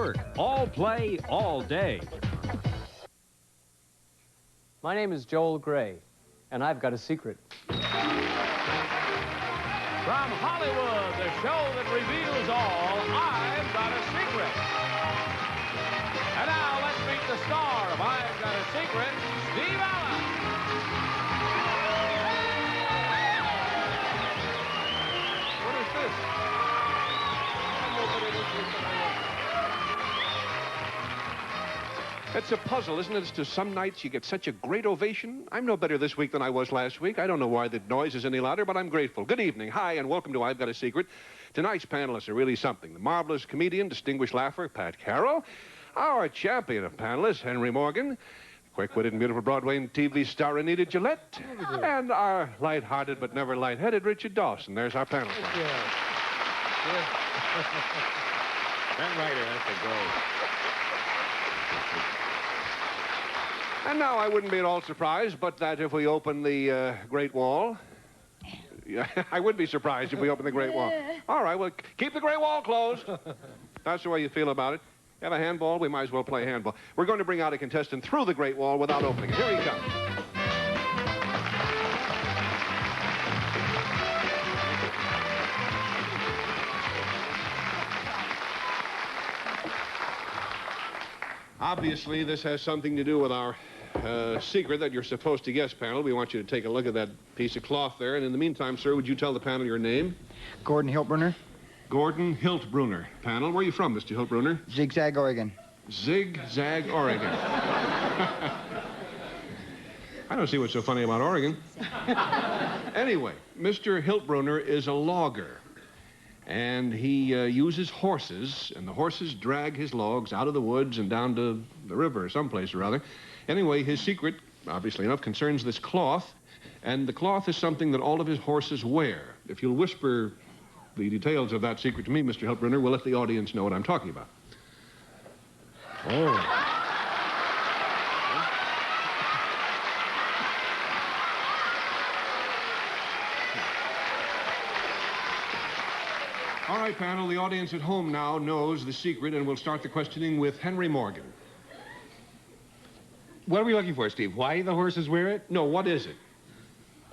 work, all play, all day. My name is Joel Gray, and I've got a secret. From Hollywood, the show that reveals all, I've Got a Secret. And now let's meet the star of I've Got a Secret, Steve Allen. What is this? It's a puzzle, isn't it? As to some nights you get such a great ovation. I'm no better this week than I was last week. I don't know why the noise is any louder, but I'm grateful. Good evening. Hi, and welcome to I've Got a Secret. Tonight's panelists are really something. The marvelous comedian, distinguished laugher, Pat Carroll. Our champion of panelists, Henry Morgan. Quick-witted and beautiful Broadway and TV star, Anita Gillette. And our light-hearted but never light-headed Richard Dawson. There's our panel. That writer has to go. And now I wouldn't be at all surprised, but that if we open the Great Wall... I would be surprised if we open the Great Wall. All right, well, keep the Great Wall closed. That's the way you feel about it. You have a handball? We might as well play handball. We're going to bring out a contestant through the Great Wall without opening it. Here he comes. Obviously, this has something to do with our secret that you're supposed to guess, panel. We want you to take a look at that piece of cloth there. And in the meantime, sir, would you tell the panel your name? Gordon Hiltbrunner. Gordon Hiltbrunner. Panel, where are you from, Mr. Hiltbrunner? Zigzag, Oregon. Zigzag, Oregon. I don't see what's so funny about Oregon. Anyway, Mr. Hiltbrunner is a logger. And he uses horses, and the horses drag his logs out of the woods and down to the river or someplace or other. Anyway, his secret, obviously enough, concerns this cloth, and the cloth is something that all of his horses wear. If you'll whisper the details of that secret to me, Mr. Hiltbrunner, we'll let the audience know what I'm talking about. Oh. All right, panel, the audience at home now knows the secret, and we'll start the questioning with Henry Morgan. What are we looking for, Steve? Why the horses wear it? No, what is it?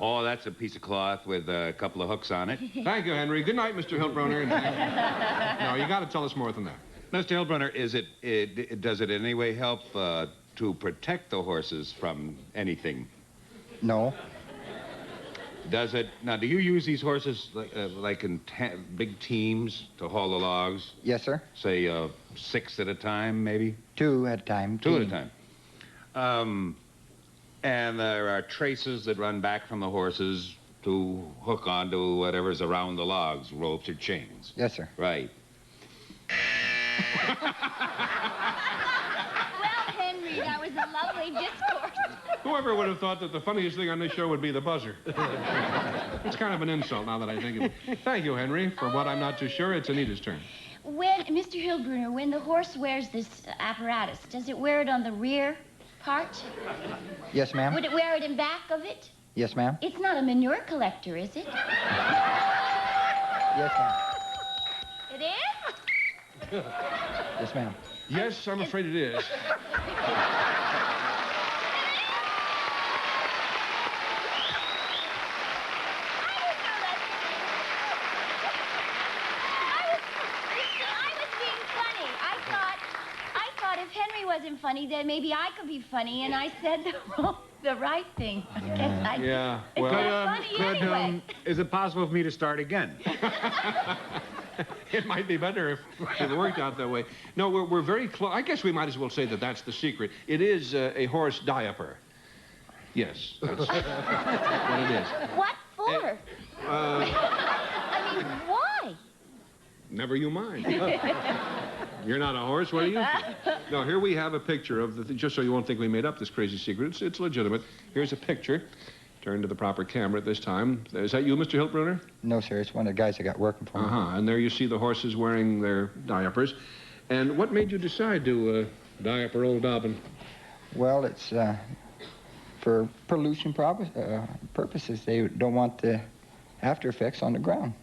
Oh, that's a piece of cloth with a couple of hooks on it. Thank you, Henry. Good night, Mr. Hiltbrunner. No, you got to tell us more than that. Mr. Hiltbrunner, does it in any way help to protect the horses from anything? No. Does it? Now, do you use these horses like in big teams to haul the logs? Yes, sir. Say 6 at a time, maybe? 2 at a time. 2 at a time. And there are traces that run back from the horses to hook onto whatever's around the logs, ropes or chains. Yes, sir. Right. Well, Henry, that was a lovely discourse. Whoever would have thought that the funniest thing on this show would be the buzzer? It's kind of an insult now that I think of it. Thank you, Henry. For what I'm not too sure, it's Anita's turn. When, Mr. Hiltbrunner, when the horse wears this apparatus, does it wear it on the rear part? Yes, ma'am. Would it wear it in back of it? Yes, ma'am. It's not a manure collector, is it? Yes, ma'am. It is? Yes, ma'am. Yes, I'm afraid it is. Wasn't funny, then maybe I could be funny, and I said the right thing. I guess I... Yeah, it's well... not funny anyway. Is it possible for me to start again? It might be better if it worked out that way. No, we're very close. I guess we might as well say that that's the secret. It is a horse diaper. Yes, that's what it is. What for? I mean, why? Never you mind. You're not a horse, what are you? No, here we have a picture of the, just so you won't think we made up this crazy secret. It's legitimate. Here's a picture. Turn to the proper camera at this time. Is that you, Mr. Hiltbrunner? No, sir. It's one of the guys I got working for me. And there you see the horses wearing their diapers. And what made you decide to diaper old Dobbin? Well, it's for pollution purposes. They don't want the after effects on the ground.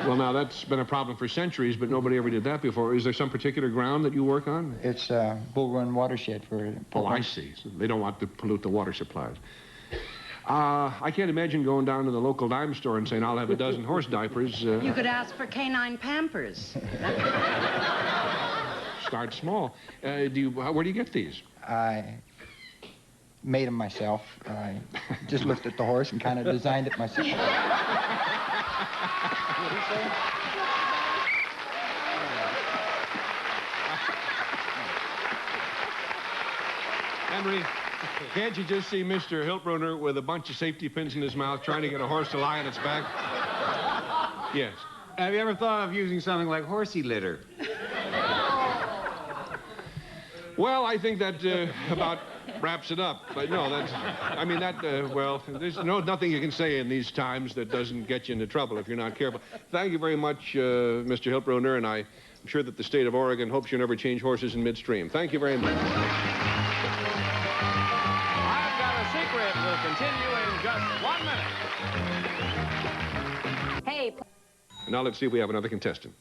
Well, now, that's been a problem for centuries, but nobody ever did that before. Is there some particular ground that you work on? It's Bull Run watershed for... Oh, I see. So they don't want to pollute the water supplies. I can't imagine going down to the local dime store and saying, I'll have a dozen horse diapers. You could ask for canine Pampers. Start small. Where do you get these? I made them myself. I just looked at the horse and kind of designed it myself. What did he say? Henry, can't you just see Mr. Hiltbrunner with a bunch of safety pins in his mouth trying to get a horse to lie on its back? Yes. Have you ever thought of using something like horsey litter? Well, I think that about wraps it up. But no, well, there's nothing you can say in these times that doesn't get you into trouble if you're not careful. Thank you very much, Mr. Hiltbrunner, and I'm sure that the state of Oregon hopes you never change horses in midstream. Thank you very much. I've Got a Secret will continue in just 1 minute. Hey. Now let's see if we have another contestant.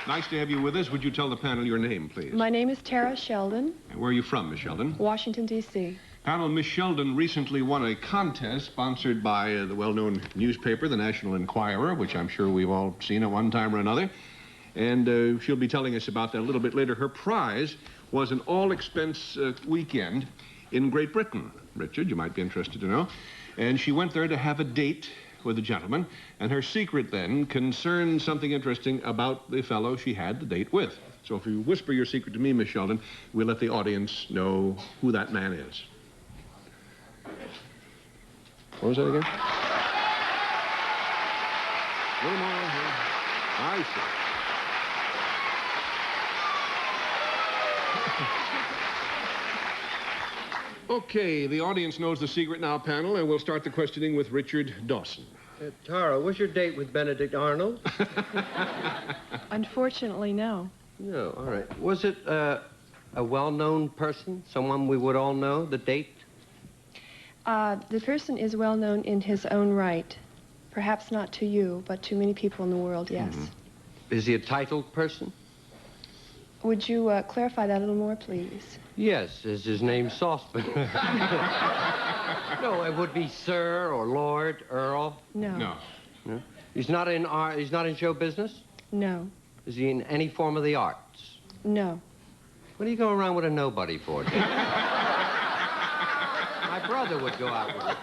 Nice to have you with us. Would you tell the panel your name, please? My name is Tara Sheldon, And where are you from, Miss Sheldon? Washington, D.C. Panel, Miss Sheldon recently won a contest sponsored by the well-known newspaper, the National Enquirer, which I'm sure we've all seen at one time or another. And she'll be telling us about that a little bit later. Her prize was an all-expense weekend in Great Britain. Richard, you might be interested to know. And she went there to have a date with a gentleman, and her secret then concerned something interesting about the fellow she had the date with. So if you whisper your secret to me, Miss Sheldon, we'll let the audience know who that man is. What was that again? A little more here. I see. Okay, the audience knows the secret now, panel, and we'll start the questioning with Richard Dawson. Tara, was your date with Benedict Arnold? Unfortunately, no. No, all right. Was it a well-known person, someone we would all know, the date? The person is well known in his own right. Perhaps not to you, but to many people in the world, yes. Is he a titled person? Would you clarify that a little more, please? Yes. Is his name Saucepan? No, it would be Sir or Lord, Earl. No. No. No? He's not in show business? No. Is he in any form of the arts? No. What are you going around with a nobody for, Dick? My brother would go out with it.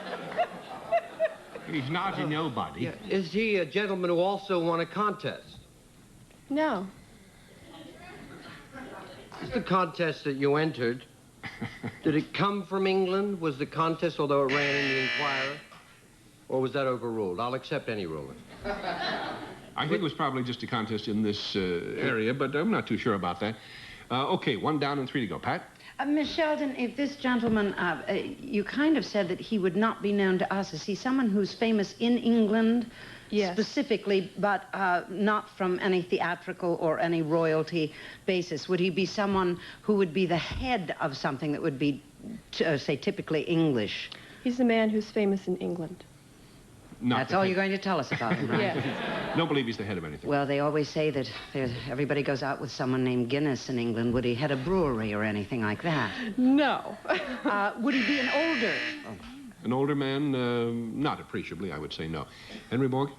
He's not a nobody. Yeah. Is he a gentleman who also won a contest? No. Is the contest that you entered, did it come from England? Was the contest, although it ran in the Enquirer? Or was that overruled? I'll accept any ruling. I think it was probably just a contest in this area, but I'm not too sure about that. Okay, 1 down and 3 to go. Pat? Miss Sheldon, if this gentleman, you kind of said that he would not be known to us. Is he someone who's famous in England? Yes. Specifically, but not from any theatrical or any royalty basis? Would he be someone who would be the head of something that would be, say, typically English? He's a man who's famous in England. Not That's the all head. you're going to tell us about him, right? Yes. Don't believe he's the head of anything. Well, they always say that everybody goes out with someone named Guinness in England. Would he head a brewery or anything like that? No. Would he be an older? An older man? Not appreciably, I would say no. Henry Borg?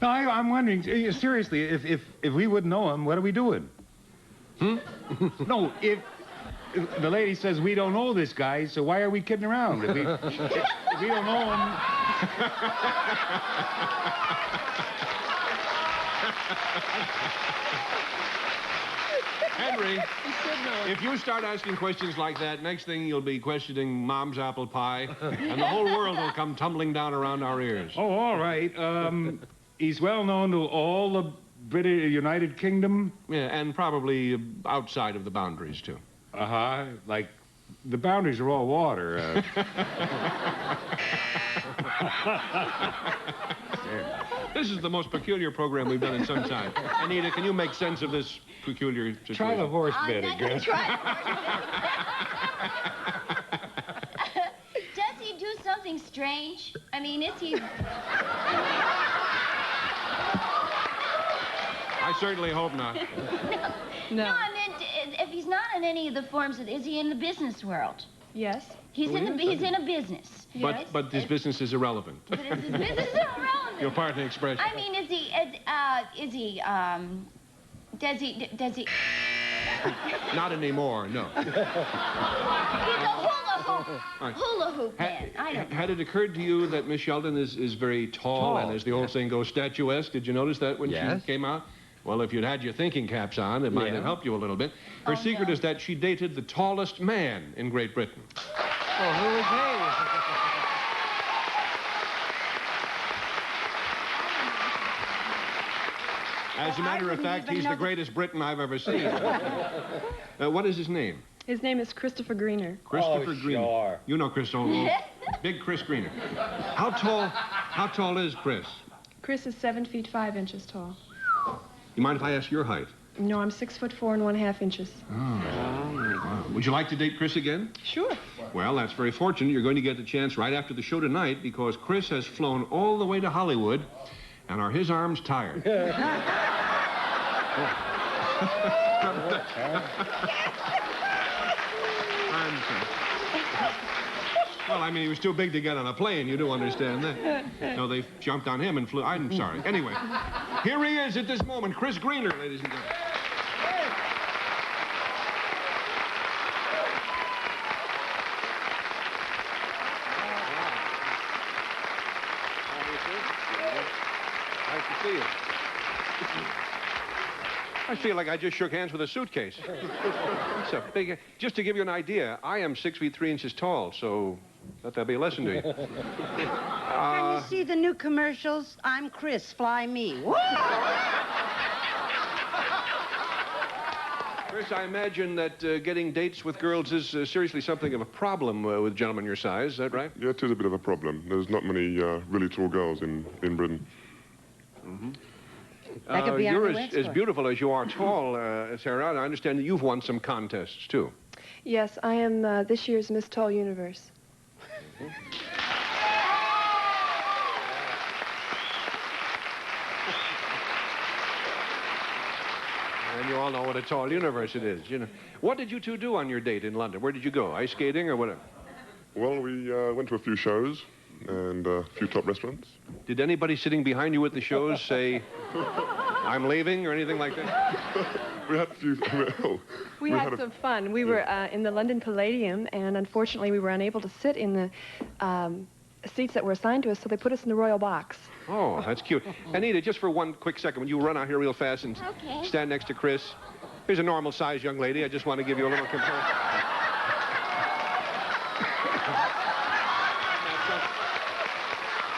No, I'm wondering, seriously, if we wouldn't know him, what are we doing? No, if the lady says we don't know this guy, so why are we kidding around? If we don't know him... Henry, if you start asking questions like that, next thing you'll be questioning Mom's apple pie, and the whole world will come tumbling down around our ears. Oh, all right. He's well known to all the British United Kingdom. Yeah, and probably outside of the boundaries, too. Uh-huh. Like, the boundaries are all water. This is the most peculiar program we've done in some time. Anita, can you make sense of this peculiar situation? Try the horse bit I'm not gonna again. Does he do something strange? I mean, is he... I certainly hope not. No, I meant if he's not in any of the forms, is he in the business world? Yes. He's in a business. Yes. But this business is irrelevant. But his business is irrelevant. Your part in the expression. I mean, does he... Not anymore, no. He's a hula hoop man. I don't know. Had it occurred to you that Miss Sheldon is very tall, and as the old saying goes, statuesque? Did you notice that when she came out? Well, if you'd had your thinking caps on, it might have helped you a little bit. Her secret is that she dated the tallest man in Great Britain. Oh, who is he? As a matter of fact, he's the greatest Briton I've ever seen. What is his name? His name is Christopher Greener. Christopher Greener. Sure. You know Chris Olmo. Big Chris Greener. How tall is Chris? Chris is 7 feet 5 inches tall. You mind if I ask your height? No, I'm 6'4" and 1/2 inches. Wow. Would you like to date Chris again? Sure. Well, that's very fortunate. You're going to get the chance right after the show tonight because Chris has flown all the way to Hollywood, and are his arms tired? Well, I mean, he was too big to get on a plane. You do understand that. No, they jumped on him and flew. I'm sorry. Anyway, here he is at this moment, Chris Greener, ladies and gentlemen. Nice to see you. I feel like I just shook hands with a suitcase. It's a big... Just to give you an idea, I am 6 feet 3 inches tall, so let that be a lesson to you. Can you see the new commercials? I'm Chris, fly me. Woo! Chris, I imagine that getting dates with girls is seriously something of a problem with gentlemen your size. Is that right? Yeah, it is a bit of a problem. There's not many really tall girls in Britain. Mm-hmm. That could be you're our as beautiful as you are tall, Sarah, and I understand that you've won some contests, too. Yes, I am this year's Miss Tall Universe. And you all know what a tall universe it is, you know. What did you two do on your date in London? Where did you go? Ice skating or whatever? Well, we went to a few shows and a few top restaurants. Did anybody sitting behind you at the shows say, I'm leaving, or anything like that? We had a few... We had some fun. We were in the London Palladium, and unfortunately we were unable to sit in the seats that were assigned to us, so they put us in the royal box. Oh, that's cute. Anita, just for one quick second, would you run out here real fast and stand next to Chris? Here's a normal-sized young lady. I just want to give you a little comparison.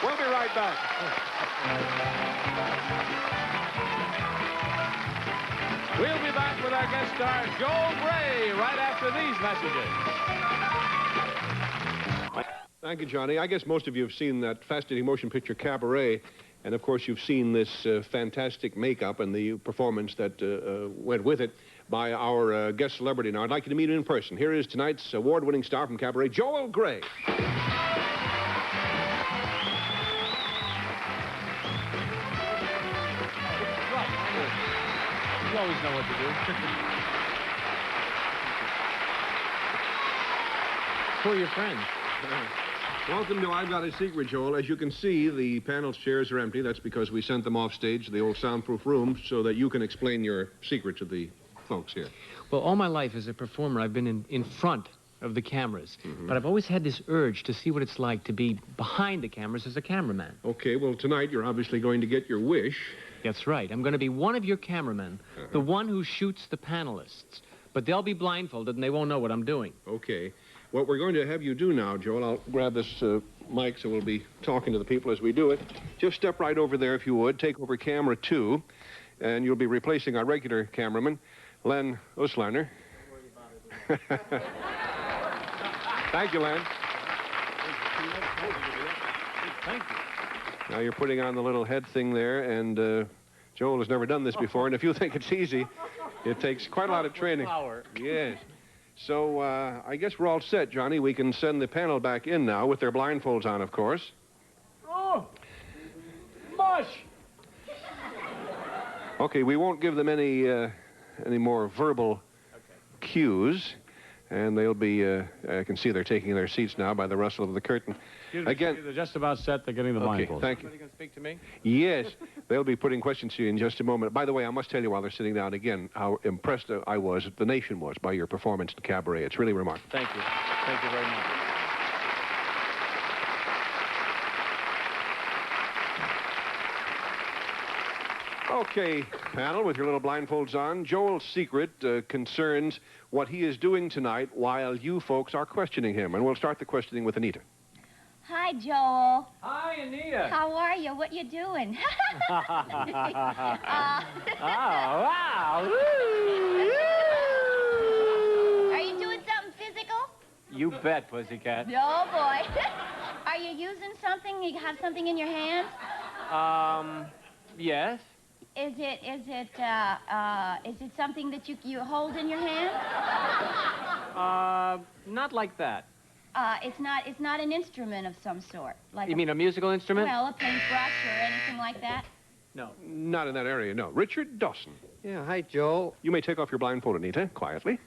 We'll be right back. We'll be back with our guest star, Joel Gray, right after these messages. Thank you, Johnny. I guess most of you have seen that fascinating motion picture, Cabaret, and of course you've seen this fantastic makeup and the performance that went with it by our guest celebrity. Now, I'd like you to meet him in person. Here is tonight's award-winning star from Cabaret, Joel Gray. You always know what to do. For your friends. Welcome to I've Got a Secret, Joel. As you can see, the panel's chairs are empty. That's because we sent them off stage to the old soundproof room so that you can explain your secret to the folks here. Well, all my life as a performer, I've been in front of the cameras. Mm-hmm. But I've always had this urge to see what it's like to be behind the cameras as a cameraman. Okay, well, tonight you're obviously going to get your wish. That's right. I'm going to be one of your cameramen, the one who shoots the panelists. But they'll be blindfolded and they won't know what I'm doing. Okay. What we're going to have you do now, Joel, I'll grab this mic so we'll be talking to the people as we do it. Just step right over there, if you would. Take over camera 2, and you'll be replacing our regular cameraman, Len Uslander. Thank you, Len. Thank you. Now you're putting on the little head thing there, and Joel has never done this before, and if you think it's easy, it takes quite a lot of training. Yes. So I guess we're all set, Johnny. We can send the panel back in now with their blindfolds on, of course. Oh, mush! Okay, we won't give them any more verbal cues, and they'll be, I can see they're taking their seats now by the rustle of the curtain. Again, They're just about set. They're getting the blindfolds. Thank you. Somebody going to speak to me? Yes, they'll be putting questions to you in just a moment. By the way, I must tell you while they're sitting down again how impressed I was, the nation was, by your performance in Cabaret. It's really remarkable. Thank you. Thank you very much. Okay, panel, with your little blindfolds on, Joel's secret concerns what he is doing tonight while you folks are questioning him. And we'll start the questioning with Anita. Hi, Joel. Hi, Anita. How are you? What you doing? Wow. Are you doing something physical? You bet, pussycat. No, boy. Are you using something? You have something in your hands? Yes. Is it something that you hold in your hand? Not like that. It's not an instrument of some sort. Like You mean a musical instrument? Well, a paintbrush or anything like that? No. Not in that area, no. Richard Dawson. Yeah, hi, Joel. You may take off your blindfold, Anita, quietly.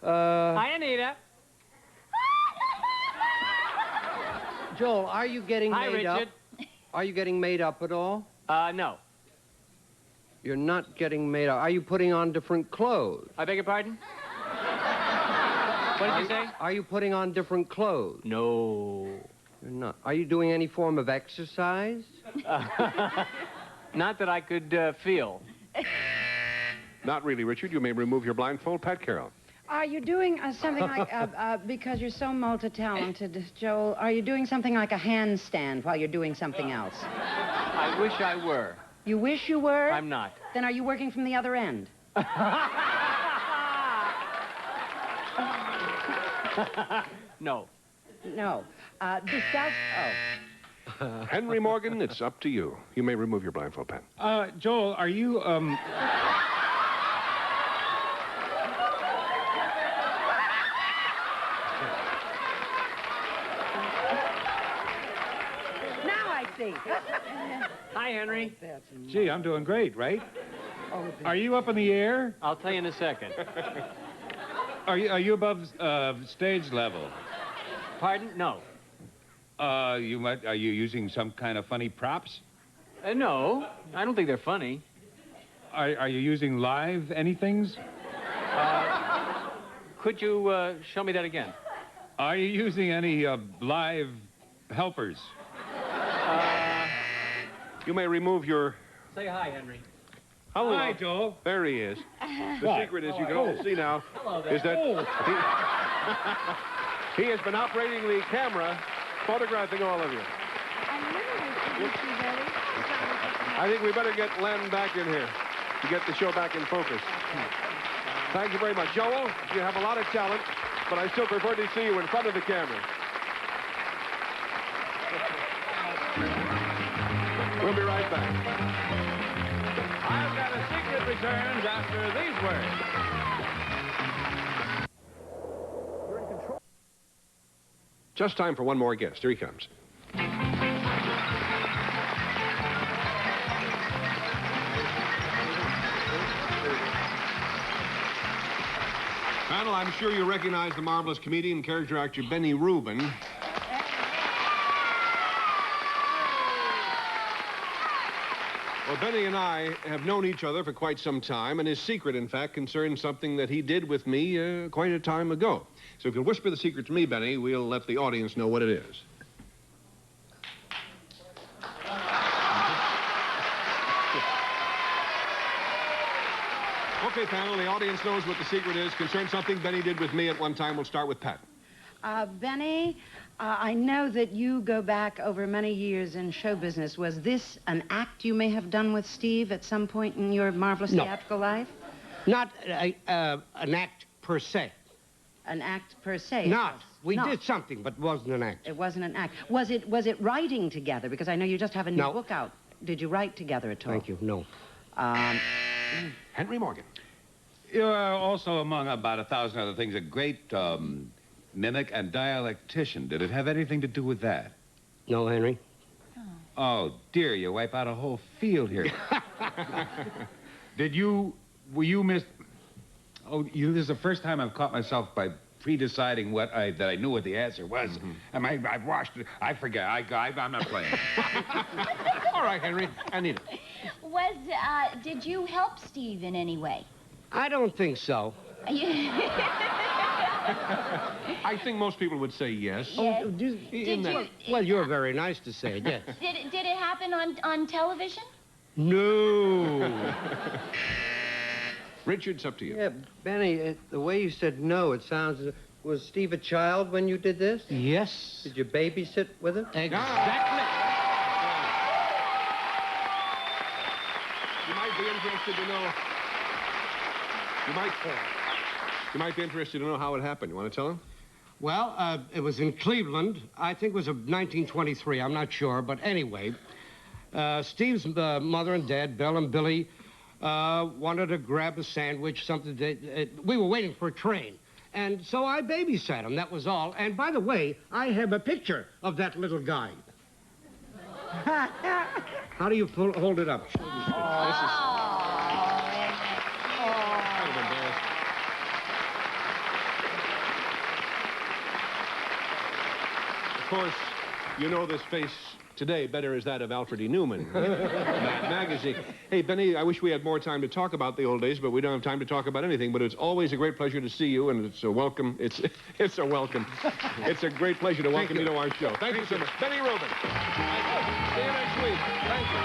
Hi, Anita. Joel, are you getting Hi, made Richard. up? Are you getting made up at all? No. You're not getting made up. Are you putting on different clothes? I beg your pardon? What did you say? Are you putting on different clothes? No. You're not. Are you doing any form of exercise? Not that I could feel. Not really, Richard. You may remove your blindfold. Pat Carroll. Are you doing something like, because you're so multi-talented, Joel, are you doing something like a handstand while you're doing something else? I wish I were. You wish you were? I'm not. Then are you working from the other end? No. No. This does... Henry Morgan, it's up to you. You may remove your blindfold, Pat. Joel, are you, Now I see. Hi, Henry. Gee, I'm doing great, right? Are you up in the air? I'll tell you in a second. Are you above stage level? Pardon? No. Are you using some kind of funny props? No. I don't think they're funny. Are you using live anythings? Could you show me that again? Are you using any live helpers? You may remove your... Say hi, Henry. Hello. Hi, Joel. There he is. The What? secret, as you can all see now, is that he has been operating the camera, photographing all of you. I think we better get Len back in here to get the show back in focus. Thank you very much. Joel, you have a lot of talent, but I still prefer to see you in front of the camera. We'll be right back. I've Got a Secret returns after these words. Just time for one more guest. Here he comes. Panel, I'm sure you recognize the marvelous comedian and character actor Benny Rubin. Well, Benny and I have known each other for quite some time, and his secret, in fact, concerns something that he did with me quite a time ago. So if you'll whisper the secret to me, Benny, we'll let the audience know what it is. Okay, panel, the audience knows what the secret is. Concerns something Benny did with me at one time. We'll start with Pat. Benny, I know that you go back over many years in show business. Was this an act you may have done with Steve at some point in your marvelous theatrical life? Not an act per se. an act per se. Not. We Not. did something, but wasn't an act. It wasn't an act. Was it writing together? Because I know you just have a new No. book out. Did you write together at all? Thank you. No. Henry Morgan. You are also, among about 1,000 other things, a great mimic and dialectician. Did it have anything to do with that? No, Henry. Oh, dear, you wipe out a whole field here. Were you Miss... Oh, this is the first time I've caught myself by Pre-deciding that I knew what the answer was. And I've watched it. I forget. I'm not playing. All right, Henry. Anita. Did you help Steve in any way? I don't think so. I think most people would say yes. Yes. Well, you're very nice to say it, yes. Did it happen on television? No. Richard, it's up to you. Yeah, Benny, the way you said no, it sounds... Was Steve a child when you did this? Yes. Did you babysit with him? Exactly. You might be interested to know... You might be interested to know how it happened. You want to tell him? Well, it was in Cleveland. I think it was 1923. I'm not sure. But anyway, Steve's mother and dad, Bill and Billy, wanted to grab a sandwich, something. We were waiting for a train. And so I babysat him. That was all. And by the way, I have a picture of that little guy. How do you hold it up? Of course, you know this face today better as that of Alfred E. Newman, Mad Magazine. Hey, Benny, I wish we had more time to talk about the old days, but we don't have time to talk about anything. But it's always a great pleasure to see you, and it's a welcome. It's a welcome. It's a great pleasure to welcome you to our show. Thank you so much. Benny Rubin. See you next week. Thank you.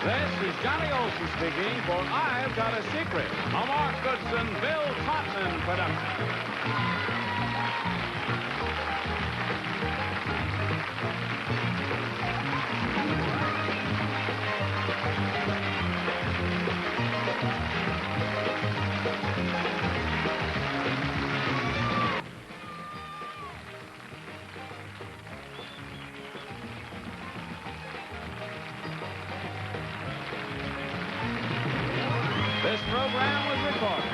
This is Johnny Olson speaking for I've Got a Secret, a Mark Goodson, Bill Totman production. This program was recorded